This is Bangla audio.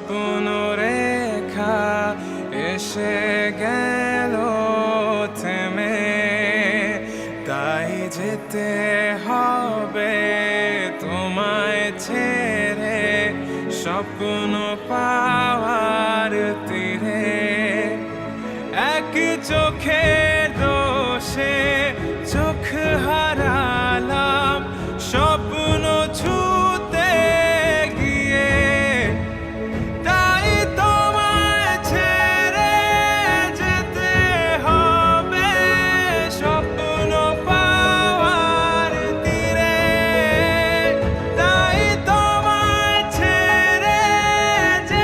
স্বপ্ন রেখা এসে গেল থেমে, তাই যেতে হবে তোমায় ছেড়ে। স্বপ্ন